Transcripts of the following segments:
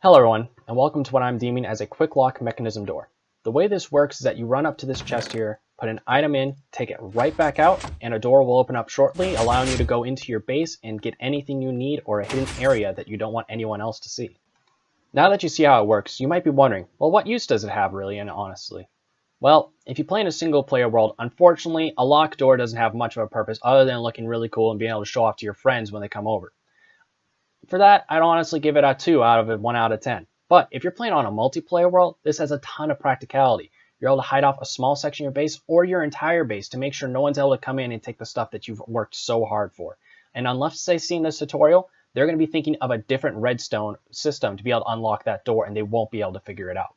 Hello everyone, and welcome to what I'm deeming as a quick lock mechanism door. The way this works is that you run up to this chest here, put an item in, take it right back out, and a door will open up shortly, allowing you to go into your base and get anything you need or a hidden area that you don't want anyone else to see. Now that you see how it works, you might be wondering, well, what use does it have really and honestly? Well, if you play in a single player world, unfortunately, a locked door doesn't have much of a purpose other than looking really cool and being able to show off to your friends when they come over. For that, I'd honestly give it a 2 out of 1 out of 10. But if you're playing on a multiplayer world, this has a ton of practicality. You're able to hide off a small section of your base or your entire base to make sure no one's able to come in and take the stuff that you've worked so hard for. And unless they've seen this tutorial, they're going to be thinking of a different redstone system to be able to unlock that door, and they won't be able to figure it out.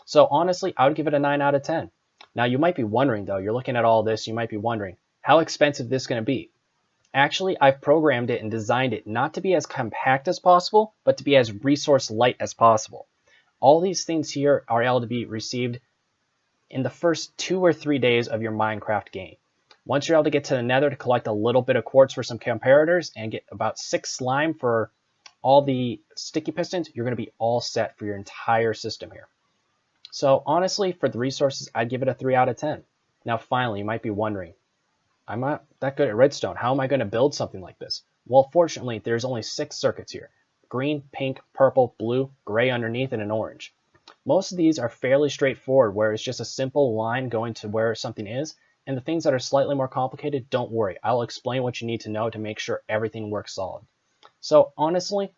So honestly, I would give it a 9 out of 10. Now you might be wondering though, you're looking at all this, you might be wondering, how expensive this is going to be? Actually, I've programmed it and designed it not to be as compact as possible, but to be as resource light as possible. All these things here are able to be received in the first 2 or 3 days of your Minecraft game. Once you're able to get to the nether to collect a little bit of quartz for some comparators and get about 6 slime for all the sticky pistons, you're going to be all set for your entire system here. So honestly, for the resources, I'd give it a 3 out of 10. Now finally, you might be wondering, I'm not that good at redstone. How am I going to build something like this? Well, fortunately, there's only 6 circuits here. Green, pink, purple, blue, gray underneath, and an orange. Most of these are fairly straightforward, where it's just a simple line going to where something is. And the things that are slightly more complicated, don't worry. I'll explain what you need to know to make sure everything works solid. So honestly,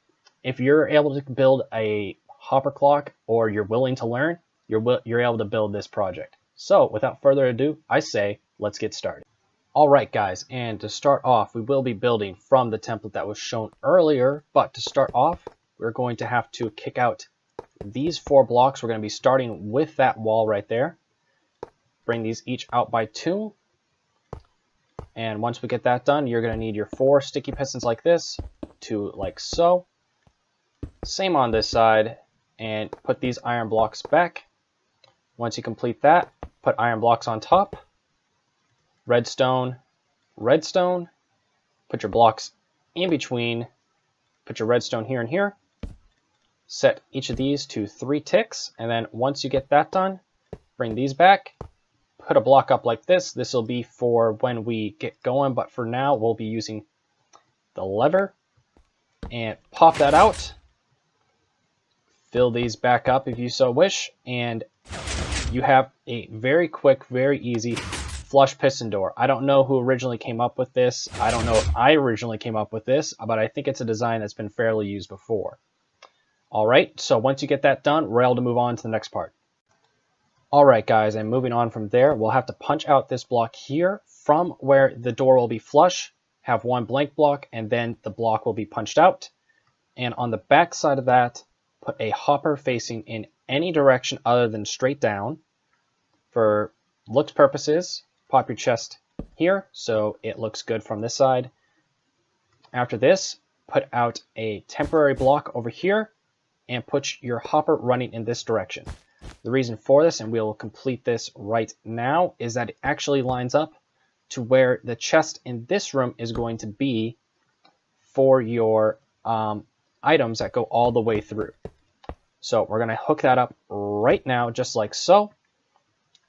if you're able to build a hopper clock or you're willing to learn, you're able to build this project. So without further ado, I say, let's get started. Alright guys, and to start off, we will be building from the template that was shown earlier, but to start off, we're going to have to kick out these 4 blocks. We're going to be starting with that wall right there. Bring these each out by 2. And once we get that done, you're going to need your 4 sticky pistons like this, 2 like so. Same on this side, and put these iron blocks back. Once you complete that, put iron blocks on top. Redstone, redstone, put your blocks in between, put your redstone here and here, set each of these to 3 ticks, and then once you get that done, bring these back, put a block up like this. This will be for when we get going, but for now we'll be using the lever, and pop that out, fill these back up if you so wish, and you have a very quick, very easy flush piston door. I don't know who originally came up with this. I don't know if I originally came up with this, but I think it's a design that's been fairly used before. Alright, so once you get that done, we're able to move on to the next part. Alright guys, and moving on from there, we'll have to punch out this block here from where the door will be flush, have 1 blank block, and then the block will be punched out. And on the back side of that, put a hopper facing in any direction other than straight down. For looks purposes, pop your chest here so it looks good from this side. After this, put out a temporary block over here and put your hopper running in this direction. The reason for this, and we'll complete this right now, is that it actually lines up to where the chest in this room is going to be for your items that go all the way through. So we're going to hook that up right now, just like so.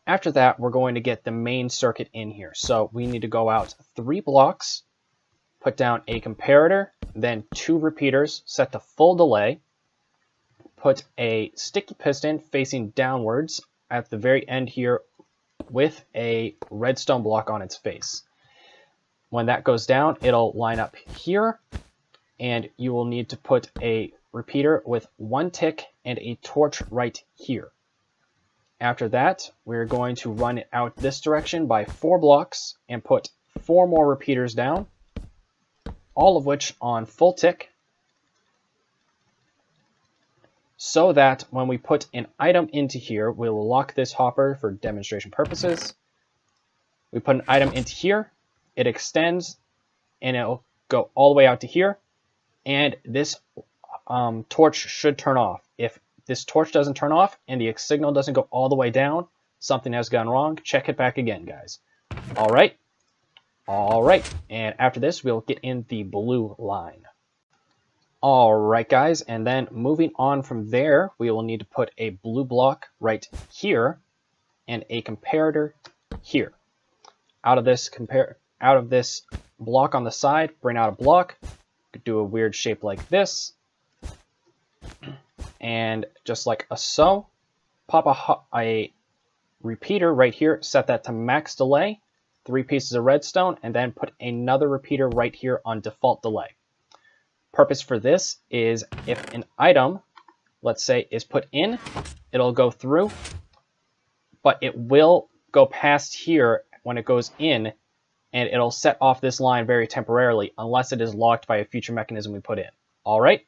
After that, we're going to get the main circuit in here. So we need to go out 3 blocks, put down a comparator, then 2 repeaters set to full delay, put a sticky piston facing downwards at the very end here with a redstone block on its face. When that goes down, it'll line up here, and you will need to put a repeater with 1 tick and a torch right here. After that, we're going to run it out this direction by 4 blocks and put 4 more repeaters down, all of which on full tick, so that when we put an item into here, we will lock this hopper for demonstration purposes. We put an item into here, it extends, and it'll go all the way out to here, and this torch should turn off. If this torch doesn't turn off and the signal doesn't go all the way down, something has gone wrong. Check it back again, guys. Alright, and after this, we'll get in the blue line. Alright guys, and then moving on from there, we will need to put a blue block right here and a comparator here. Out of this block on the side, bring out a block, do a weird shape like this, and just like so, pop a repeater right here, set that to max delay, 3 pieces of redstone, and then put another repeater right here on default delay. Purpose for this is if an item, let's say, is put in, it'll go through, but it will go past here when it goes in, and it'll set off this line very temporarily unless it is locked by a future mechanism we put in. All right.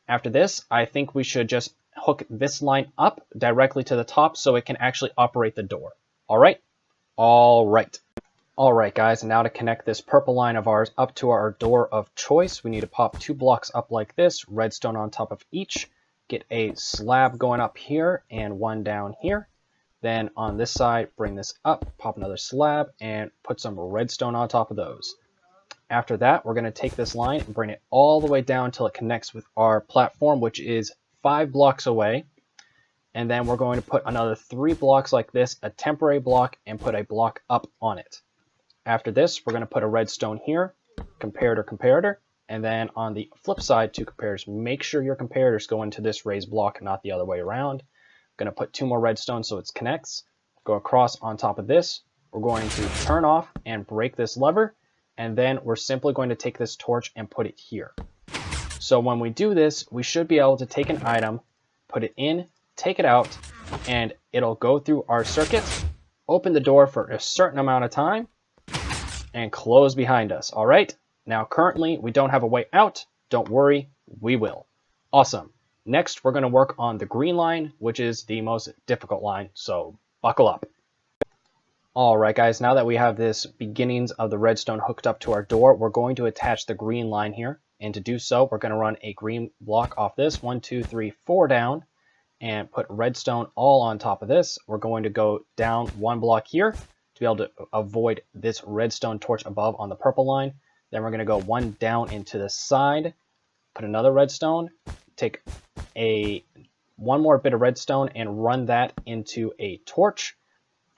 After this, I think we should just hook this line up directly to the top so it can actually operate the door. All right. All right. Alright guys, and now to connect this purple line of ours up to our door of choice, we need to pop 2 blocks up like this, redstone on top of each, get a slab going up here and 1 down here. Then on this side, bring this up, pop another slab, and put some redstone on top of those. After that, we're going to take this line and bring it all the way down until it connects with our platform, which is 5 blocks away. And then we're going to put another 3 blocks like this, a temporary block, and put a block up on it. After this, we're going to put a redstone here, comparator, and then on the flip side, 2 comparators. Make sure your comparators go into this raised block, not the other way around. I'm going to put 2 more redstone so it connects. Go across on top of this. We're going to turn off and break this lever, and then we're simply going to take this torch and put it here. So when we do this, we should be able to take an item, put it in, take it out, and it'll go through our circuit, open the door for a certain amount of time, and close behind us. All right. Now, currently, we don't have a way out. Don't worry, we will. Awesome. Next, we're going to work on the green line, which is the most difficult line. So buckle up. All right, guys. Now that we have this beginnings of the redstone hooked up to our door, we're going to attach the green line here. And to do so, we're going to run a green block off this 1, 2, 3, 4 down, and put redstone all on top of this. We're going to go down 1 block here to be able to avoid this redstone torch above on the purple line. Then we're going to go 1 down into the side, put another redstone, take one more bit of redstone and run that into a torch.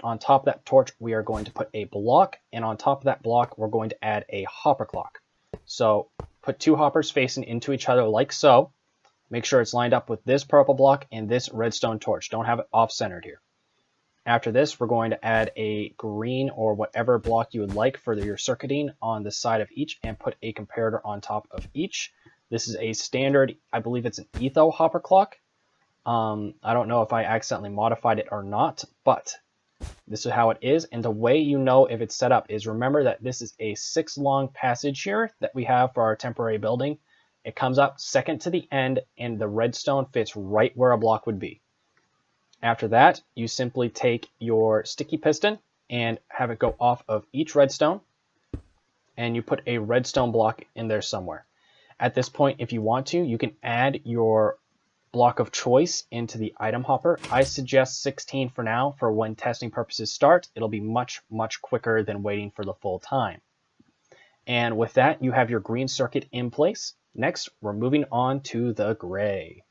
On top of that torch, we are going to put a block, and on top of that block, we're going to add a hopper clock. So put 2 hoppers facing into each other like so. Make sure it's lined up with this purple block and this redstone torch. Don't have it off-centered here. After this, we're going to add a green or whatever block you would like for your circuiting on the side of each and put a comparator on top of each. This is a standard, I believe it's an etho hopper clock. I don't know if I accidentally modified it or not, but this is how it is. And the way you know if it's set up is remember that this is a 6 long passage here that we have for our temporary building. It comes up second to the end and the redstone fits right where a block would be. After that, you simply take your sticky piston and have it go off of each redstone, and you put a redstone block in there somewhere. At this point, if you want to, you can add your block of choice into the item hopper. I suggest 16 for now for when testing purposes start. It'll be much, much quicker than waiting for the full time. And with that, you have your green circuit in place. Next, we're moving on to the gray.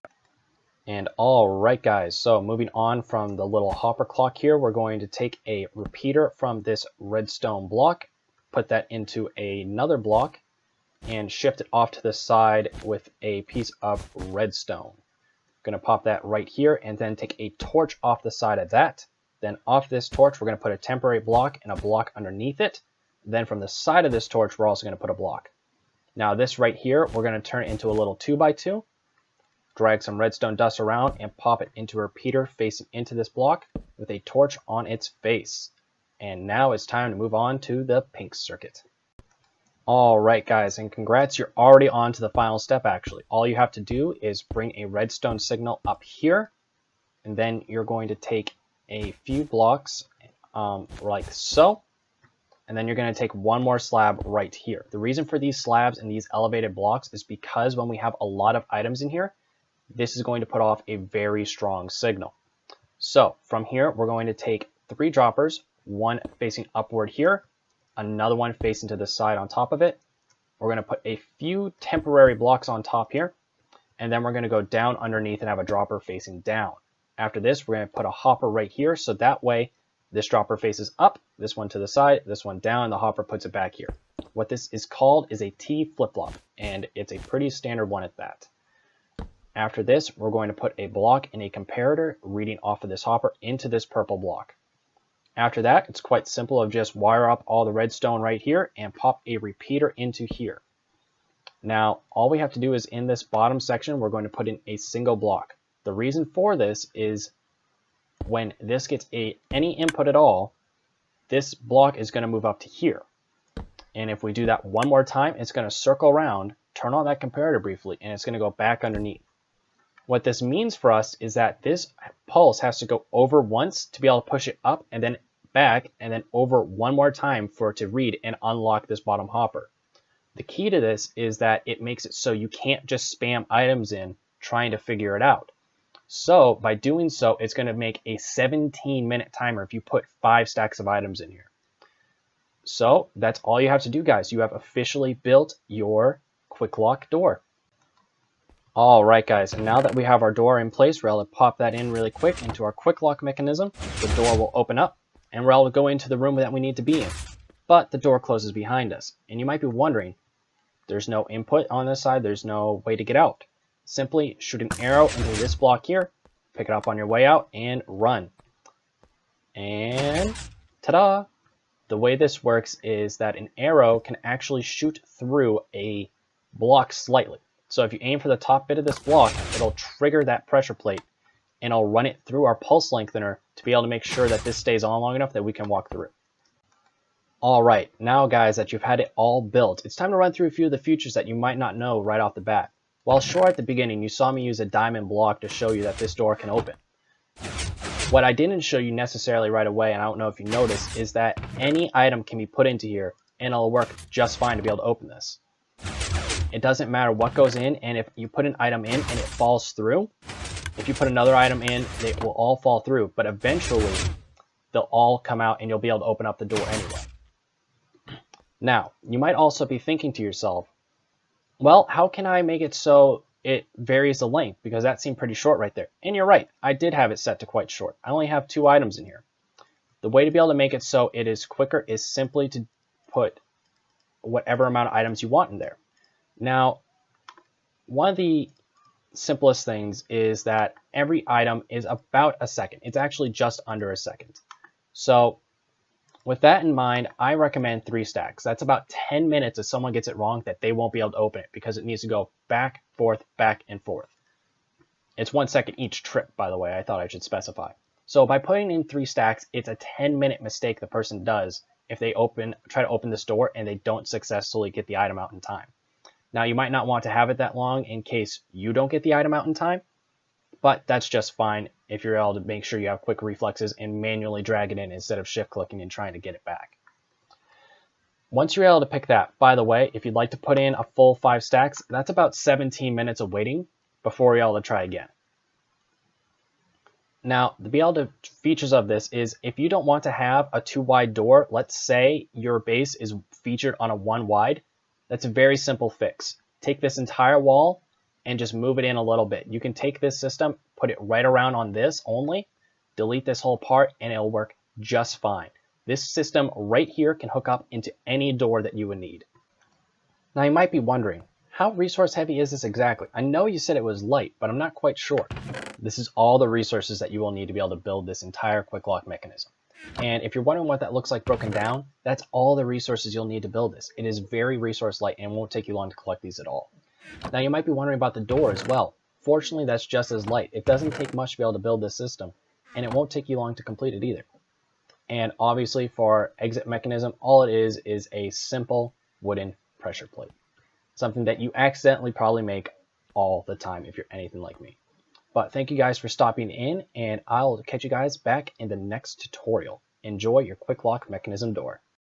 And all right, guys, so moving on from the little hopper clock here, we're going to take a repeater from this redstone block, put that into another block, and shift it off to the side with a piece of redstone. Going to pop that right here and then take a torch off the side of that. Then off this torch, we're going to put a temporary block and a block underneath it. Then from the side of this torch, we're also going to put a block. Now this right here, we're going to turn it into a little 2x2. Drag some redstone dust around and pop it into a repeater facing into this block with a torch on its face. And now it's time to move on to the pink circuit. All right, guys, and congrats, you're already on to the final step, actually. All you have to do is bring a redstone signal up here, and then you're going to take a few blocks like so, and then you're going to take 1 more slab right here. The reason for these slabs and these elevated blocks is because when we have a lot of items in here, this is going to put off a very strong signal. So from here, we're going to take 3 droppers, 1 facing upward here, another one facing to the side on top of it, We're going to put a few temporary blocks on top here, and then we're going to go down underneath and have a dropper facing down. After this, we're going to put a hopper right here, so that way this dropper faces up, this one to the side, this one down, the hopper puts it back here. What this is called is a T flip-flop, and it's a pretty standard one at that. After this, we're going to put a block and a comparator reading off of this hopper into this purple block. After that, it's quite simple of just wire up all the redstone right here and pop a repeater into here. Now, all we have to do is in this bottom section, we're going to put in a single block. The reason for this is when this gets any input at all, this block is going to move up to here. And if we do that one more time, it's going to circle around, turn on that comparator briefly, and it's going to go back underneath. What this means for us is that this pulse has to go over once to be able to push it up and then back and then over one more time for it to read and unlock this bottom hopper. The key to this is that it makes it so you can't just spam items in trying to figure it out. So by doing so, it's going to make a 17-minute timer if you put 5 stacks of items in here. So that's all you have to do, guys. You have officially built your quick lock door. All right, guys, and now that we have our door in place, we're able to pop that in really quick into our quick lock mechanism. The door will open up, and we're able to go into the room that we need to be in. But the door closes behind us, and you might be wondering, there's no input on this side, there's no way to get out. Simply shoot an arrow into this block here, pick it up on your way out, and run. And ta-da! The way this works is that an arrow can actually shoot through a block slightly. So if you aim for the top bit of this block, it'll trigger that pressure plate, and I'll run it through our pulse lengthener to be able to make sure that this stays on long enough that we can walk through. Alright, now guys that you've had it all built, it's time to run through a few of the features that you might not know right off the bat. While sure at the beginning you saw me use a diamond block to show you that this door can open. What I didn't show you necessarily right away, and I don't know if you noticed, is that any item can be put into here and it'll work just fine to be able to open this. It doesn't matter what goes in, and if you put an item in and it falls through, if you put another item in, they will all fall through, but eventually they'll all come out and you'll be able to open up the door anyway. Now, you might also be thinking to yourself, well, how can I make it so it varies the length? Because that seemed pretty short right there. And you're right, I did have it set to quite short. I only have 2 items in here. The way to be able to make it so it is quicker is simply to put whatever amount of items you want in there. Now, one of the simplest things is that every item is about a second. It's actually just under a second. So with that in mind, I recommend 3 stacks. That's about 10 minutes if someone gets it wrong that they won't be able to open it because it needs to go back, and forth. It's 1 second each trip, by the way. I thought I should specify. So by putting in 3 stacks, it's a 10-minute mistake the person does if they try to open this door and they don't successfully get the item out in time. Now, you might not want to have it that long in case you don't get the item out in time, but that's just fine if you're able to make sure you have quick reflexes and manually drag it in instead of shift clicking and trying to get it back. Once you're able to pick that, by the way, if you'd like to put in a full 5 stacks, that's about 17 minutes of waiting before you're able to try again. Now, the features of this is if you don't want to have a 2-wide door, let's say your base is featured on a 1-wide, that's a very simple fix. Take this entire wall and just move it in a little bit. You can take this system, put it right around on this only, delete this whole part, and it'll work just fine. This system right here can hook up into any door that you would need. Now you might be wondering, how resource heavy is this exactly? I know you said it was light, but I'm not quite sure. This is all the resources that you will need to be able to build this entire quick lock mechanism. And if you're wondering what that looks like broken down, that's all the resources you'll need to build this. It is very resource light and won't take you long to collect these at all. Now you might be wondering about the door as well. Fortunately, that's just as light. It doesn't take much to be able to build this system, and it won't take you long to complete it either. And obviously for our exit mechanism, all it is a simple wooden pressure plate. Something that you accidentally probably make all the time if you're anything like me. But thank you guys for stopping in, and I'll catch you guys back in the next tutorial. Enjoy your quick lock mechanism door.